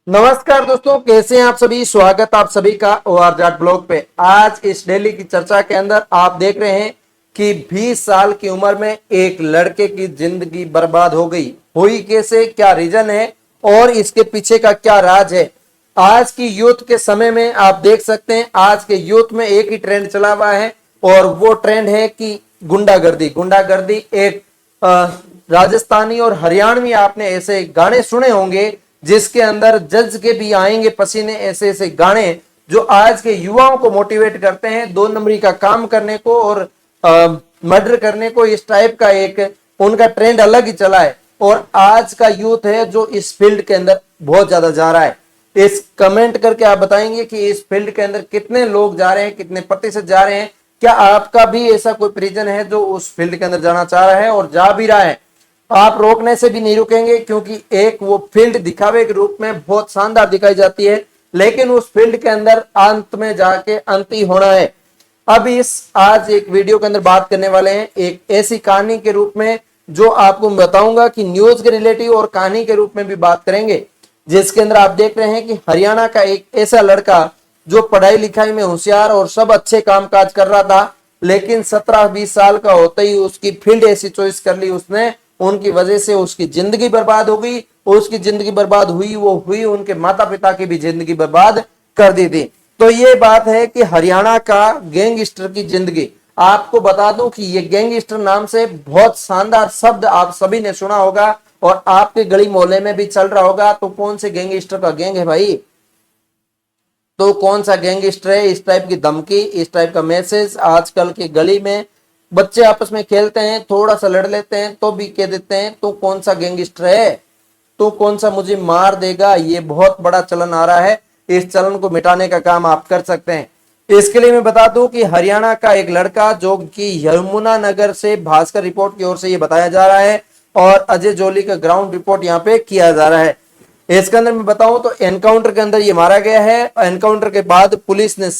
नमस्कार दोस्तों, कैसे हैं आप सभी। स्वागत आप सभी का ओआर जाट ब्लॉग पे। आज इस डेली की चर्चा के अंदर आप देख रहे हैं कि 20 साल की उम्र में एक लड़के की जिंदगी बर्बाद हो गई। हुई कैसे, क्या रीजन है और इसके पीछे का क्या राज है। आज की यूथ के समय में आप देख सकते हैं, आज के यूथ में एक ही ट्रेंड चला हुआ है और वो ट्रेंड है कि गुंडागर्दी। गुंडागर्दी एक राजस्थानी और हरियाणवी आपने ऐसे गाने सुने होंगे जिसके अंदर जज के भी आएंगे पसीने, ऐसे ऐसे गाने जो आज के युवाओं को मोटिवेट करते हैं 2 नंबरी का काम करने को और मर्डर करने को। इस टाइप का एक उनका ट्रेंड अलग ही चला है और आज का यूथ है जो इस फील्ड के अंदर बहुत ज्यादा जा रहा है। इस कमेंट करके आप बताएंगे कि इस फील्ड के अंदर कितने लोग जा रहे हैं, कितने प्रतिशत जा रहे हैं। क्या आपका भी ऐसा कोई परिजन है जो उस फील्ड के अंदर जाना चाह रहा है और जा भी रहा है। आप रोकने से भी नहीं रुकेंगे क्योंकि एक वो फील्ड दिखावे के रूप में बहुत शानदार दिखाई जाती है, लेकिन उस फील्ड के अंदर अंत में जाके अंत ही होना है। अब इस आज एक वीडियो के अंदर बात करने वाले हैं एक ऐसी कहानी के रूप में जो आपको बताऊंगा कि न्यूज के रिलेटिव और कहानी के रूप में भी बात करेंगे, जिसके अंदर आप देख रहे हैं कि हरियाणा का एक ऐसा लड़का जो पढ़ाई लिखाई में होशियार और सब अच्छे काम काज कर रहा था, लेकिन 17-20 साल का होते ही उसकी फील्ड ऐसी चॉइस कर ली उसने, उनकी वजह से उसकी जिंदगी बर्बाद हो गई। उसकी जिंदगी बर्बाद हुई वो हुई, उनके माता पिता की भी जिंदगी बर्बाद कर दी थी। तो ये बात है कि हरियाणा का गैंगस्टर की जिंदगी। आपको बता दूं कि ये गैंगस्टर नाम से बहुत शानदार शब्द आप सभी ने सुना होगा और आपके गली मोहल्ले में भी चल रहा होगा। तो कौन से गैंगस्टर का गैंग है भाई, तो कौन सा गैंगस्टर है। इस टाइप की धमकी, इस टाइप का मैसेज आजकल की गली में बच्चे आपस में खेलते हैं, थोड़ा सा लड़ लेते हैं तो भी कह देते हैं तो कौन सा गैंगस्टर है, तो कौन सा मुझे मार देगा। ये बहुत बड़ा चलन आ रहा है, इस चलन को मिटाने का काम आप कर सकते हैं। इसके लिए मैं बता दूं कि हरियाणा का एक लड़का जो कि यमुनानगर से, भास्कर रिपोर्ट की ओर से ये बताया जा रहा है और अजय जोली का ग्राउंड रिपोर्ट यहाँ पे किया जा रहा है। इसके अंदर मैं बताऊं तो एनकाउंटर के अंदर ये मारा गया है। एनकाउंटर के बाद पुलिस ने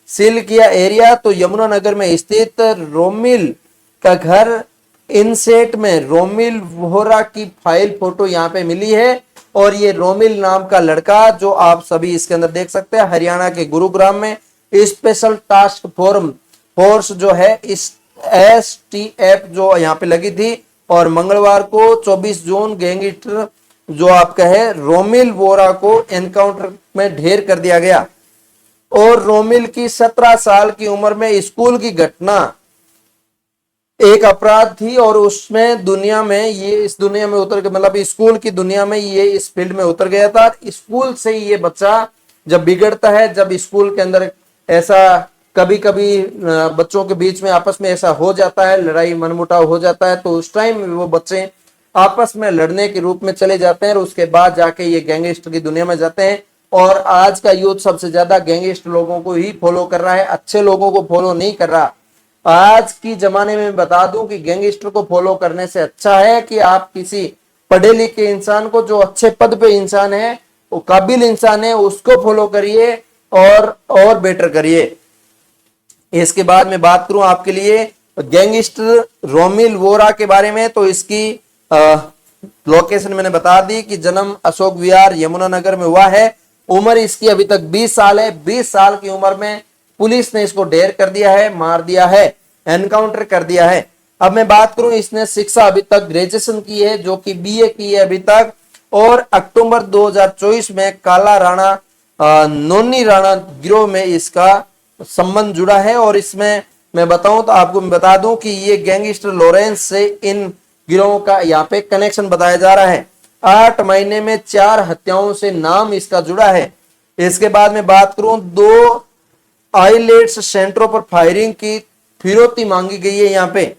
सील किया एरिया। तो यमुनानगर में स्थित रोमिल का घर इनसेट में रोमिल वोहरा की फाइल फोटो यहाँ पे मिली है और ये रोमिल नाम का लड़का जो आप सभी इसके अंदर देख सकते हैं, हरियाणा के गुरुग्राम में स्पेशल टास्क फोर्स जो है इस STF जो यहाँ पे लगी थी और मंगलवार को 24 जून गैंगस्टर जो आपका है रोमिल वोरा को एनकाउंटर में ढेर कर दिया गया। और रोमिल की 17 साल की उम्र में स्कूल की घटना एक अपराध थी और उसमें दुनिया में ये इस दुनिया में उतर के, मतलब स्कूल की दुनिया में ये इस फील्ड में उतर गया था। स्कूल से ही ये बच्चा जब बिगड़ता है, जब स्कूल के अंदर ऐसा कभी कभी बच्चों के बीच में आपस में ऐसा हो जाता है, लड़ाई मनमुटाव हो जाता है, तो उस टाइम वो बच्चे आपस में लड़ने के रूप में चले जाते हैं और उसके बाद जाके ये गैंगस्टर की दुनिया में जाते हैं। और आज का यूथ सबसे ज्यादा गैंगस्टर लोगों को ही फॉलो कर रहा है, अच्छे लोगों को फॉलो नहीं कर रहा। आज की जमाने में बता दूं कि गैंगस्टर को फॉलो करने से अच्छा है कि आप किसी पढ़े लिखे इंसान को, जो अच्छे पद पे इंसान है, वो काबिल इंसान है, उसको फॉलो करिए और बेटर करिए। इसके बाद में बात करूं आपके लिए गैंगस्टर रोमिल वोरा के बारे में, तो इसकी लोकेशन मैंने बता दी कि जन्म अशोक विहार यमुनानगर में हुआ है। उम्र इसकी अभी तक 20 साल है। 20 साल की उम्र में पुलिस ने इसको ढेर कर दिया है, मार दिया है, एनकाउंटर कर दिया है। अब मैं बात करूं, इसने शिक्षा अभी तक ग्रेजुएशन की है जो कि BA की है अभी तक। और अक्टूबर 2024 में काला राणा नोनी राणा गिरोह में इसका संबंध जुड़ा है। और इसमें मैं बताऊं तो आपको मैं बता दूं कि ये गैंगस्टर लॉरेंस से इन गिरोह का यहाँ पे कनेक्शन बताया जा रहा है। 8 महीने में 4 हत्याओं से नाम इसका जुड़ा है। इसके बाद में बात करूं, 2 आइलेट्स सेंटरों पर फायरिंग की फिरौती मांगी गई है यहाँ पे,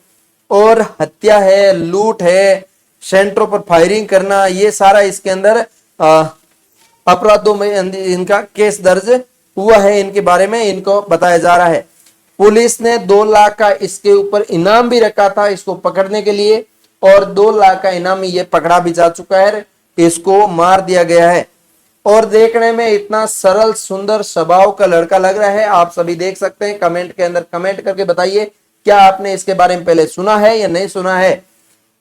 और हत्या है, लूट है, सेंटरों पर फायरिंग करना, ये सारा इसके अंदर अपराधों में इनका केस दर्ज हुआ है। इनके बारे में इनको बताया जा रहा है। पुलिस ने 2 लाख का इसके ऊपर इनाम भी रखा था इसको पकड़ने के लिए और 2 लाख का इनाम ये पकड़ा भी जा चुका है, इसको मार दिया गया है। और देखने में इतना सरल सुंदर स्वभाव का लड़का लग रहा है, आप सभी देख सकते हैं। कमेंट के अंदर कमेंट करके बताइए क्या आपने इसके बारे में पहले सुना है या नहीं सुना है।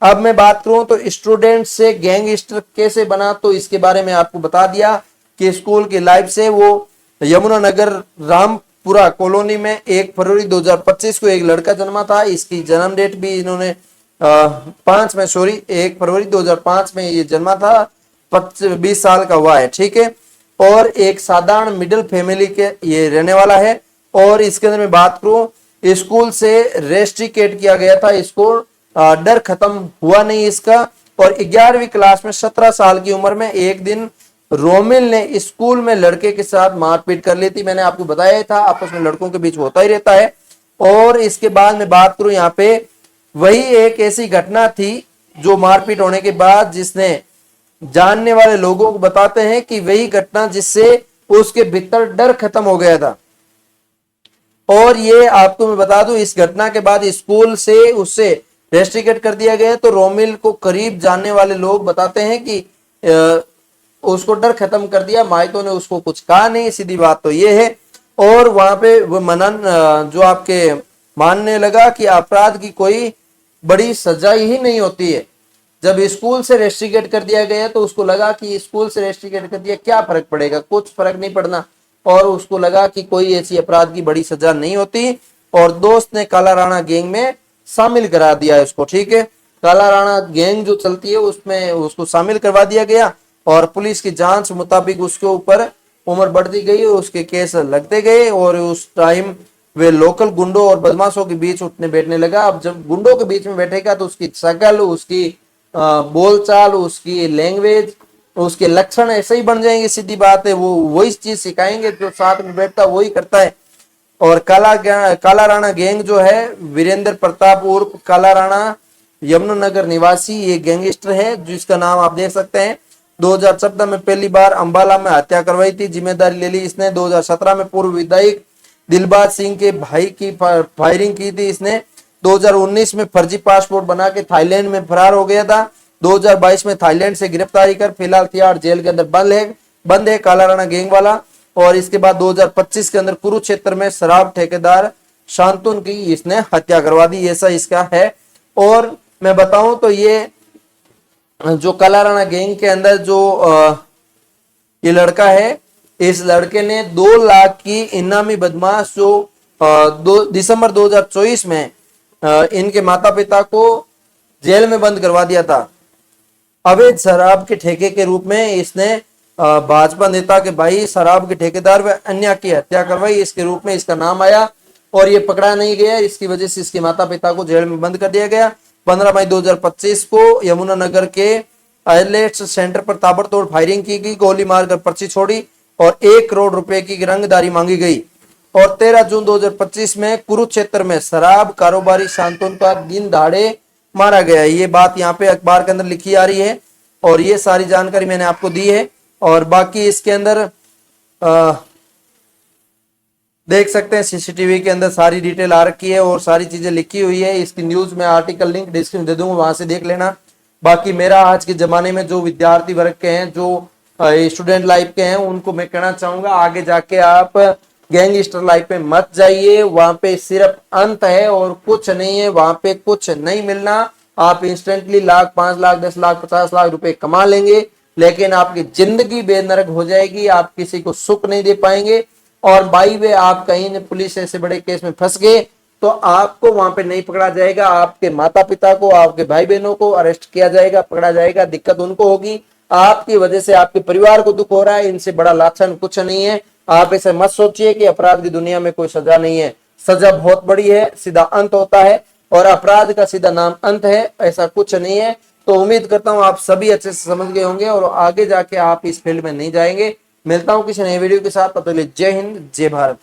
अब मैं बात करूं तो स्टूडेंट से गैंगस्टर कैसे बना, तो इसके बारे में आपको बता दिया कि स्कूल की लाइफ से वो यमुनानगर रामपुरा कॉलोनी में 1 फरवरी 2025 को एक लड़का जन्मा था। इसकी जन्म डेट भी इन्होंने 1 फरवरी 2005 में ये जन्मा था। 20 साल का हुआ है, ठीक है। और एक साधारण मिडिल फैमिली के ये रहने वाला है। और इसके अंदर मैं बात करूं, स्कूल से रेस्ट्रिकेट किया गया था इसको, डर खत्म हुआ नहीं इसका। और 11वीं क्लास में 17 साल की उम्र में एक दिन रोमिल ने स्कूल में लड़के के साथ मारपीट कर ली थी। मैंने आपको बताया था आपस में लड़कों के बीच होता ही रहता है। और इसके बाद मैं बात करूं यहाँ पे, वही एक ऐसी घटना थी जो मारपीट होने के बाद जिसने जानने वाले लोगों को बताते हैं कि वही घटना जिससे उसके भीतर डर खत्म हो गया था। और ये आपको मैं बता दूं, इस घटना के बाद स्कूल से उससे रेस्ट्रिकेट कर दिया गया। तो रोमिल को करीब जानने वाले लोग बताते हैं कि उसको डर खत्म कर दिया, माइतो ने उसको कुछ कहा नहीं, सीधी बात तो ये है। और वहां पे वो मनन जो आपके मानने लगा कि अपराध की कोई बड़ी सजा ही नहीं होती है। जब स्कूल से रेस्ट्रिकेट कर दिया गया तो उसको लगा कि स्कूल से रेस्ट्रिकेट कर दिया क्या फर्क पड़ेगा, कुछ फर्क नहीं पड़ना। और उसको लगा कि कोई ऐसी अपराध की बड़ी सजा नहीं होती। और दोस्त ने काला राणा गैंग में शामिल करा दिया इसको, ठीक है। काला राणा गैंग जो चलती है उसमें उसको शामिल करवा दिया गया। और पुलिस की जांच मुताबिक उसके ऊपर उम्र बढ़ती गई, उसके केस लगते गए। और उस टाइम वे लोकल गुंडों और बदमाशों के बीच उठने बैठने लगा। अब जब गुंडों के बीच में बैठेगा तो उसकी शक्ल, उसकी बोलचाल, उसकी लैंग्वेज, उसके लक्षण ऐसे ही बन जाएंगे, सीधी बात है। वो वही चीज सिखाएंगे जो साथ में बैठता वही करता है। और काला राणा गैंग जो है, वीरेंद्र प्रताप उर्फ काला राणा यमुनानगर निवासी ये गैंगस्टर है, जिसका नाम आप देख सकते हैं। 2014 में पहली बार अंबाला में हत्या करवाई थी, जिम्मेदारी ले ली इसने। 2017 में पूर्व विधायक दिलबाग सिंह के भाई की फायरिंग की थी इसने। 2019 में फर्जी पासपोर्ट बना के थाईलैंड में फरार हो गया था। 2022 में थाईलैंड से गिरफ्तारी कर फिलहाल तिहाड़ जेल के अंदर बंद है काला राणा गैंग वाला। और इसके बाद 2025 के अंदर कुरुक्षेत्र में शराब ठेकेदार शांतुन की इसने हत्या करवा दी, ऐसा इसका है। और मैं बताऊं तो ये जो काला राणा गैंग के अंदर जो ये लड़का है, इस लड़के ने 2 लाख की इनामी बदमाश जो दिसंबर 2024 में इनके माता पिता को जेल में बंद करवा दिया था। अवैध शराब के ठेके के रूप में इसने भाजपा नेता के भाई शराब के ठेकेदार व अन्य की हत्या करवाई, इसके रूप में इसका नाम आया। और ये पकड़ा नहीं गया, इसकी वजह से इसके माता पिता को जेल में बंद कर दिया गया। 15 मई 2025 को यमुनानगर के आइलेट्स सेंटर पर ताबड़तोड़ फायरिंग की गई, गोली मारकर पर्ची छोड़ी और 1 करोड़ रुपए की रंगदारी मांगी गई। और 13 जून 2025 में कुरुक्षेत्र में शराब कारोबारी शांतुन का दिन दहाड़े मारा गया। ये बात यहाँ पे अखबार के अंदर लिखी आ रही है। और ये सारी जानकारी मैंने आपको दी है। और बाकी इसके अंदर देख सकते हैं सीसीटीवी के अंदर सारी डिटेल आ रखी है और सारी चीजें लिखी हुई है। इसकी न्यूज में आर्टिकल लिंक डिस्क्रिप्शन दे दूंगा, वहां से देख लेना। बाकी मेरा आज के जमाने में जो विद्यार्थी वर्ग के हैं, जो स्टूडेंट लाइफ के हैं, उनको मैं कहना चाहूंगा आगे जाके आप गैंगस्टर लाइफ में मत जाइए। वहां पे सिर्फ अंत है और कुछ नहीं है, वहां पे कुछ नहीं मिलना। आप इंस्टेंटली लाख, 5 लाख, 10 लाख, 50 लाख रुपए कमा लेंगे, लेकिन आपकी जिंदगी बेनरक हो जाएगी। आप किसी को सुख नहीं दे पाएंगे। और बाई वे आप कहीं ने पुलिस ऐसे बड़े केस में फंस गए तो आपको वहां पे नहीं पकड़ा जाएगा, आपके माता पिता को, आपके भाई बहनों को अरेस्ट किया जाएगा, पकड़ा जाएगा। दिक्कत उनको होगी, आपकी वजह से आपके परिवार को दुख हो रहा है। इनसे बड़ा लाछन कुछ नहीं है। आप ऐसे मत सोचिए कि अपराध की दुनिया में कोई सजा नहीं है। सजा बहुत बड़ी है, सीधा अंत होता है। और अपराध का सीधा नाम अंत है, ऐसा कुछ नहीं है। तो उम्मीद करता हूं आप सभी अच्छे से समझ गए होंगे और आगे जाके आप इस फील्ड में नहीं जाएंगे। मिलता हूं किसी नए वीडियो के साथ, तब तक के लिए जय हिंद, जय भारत।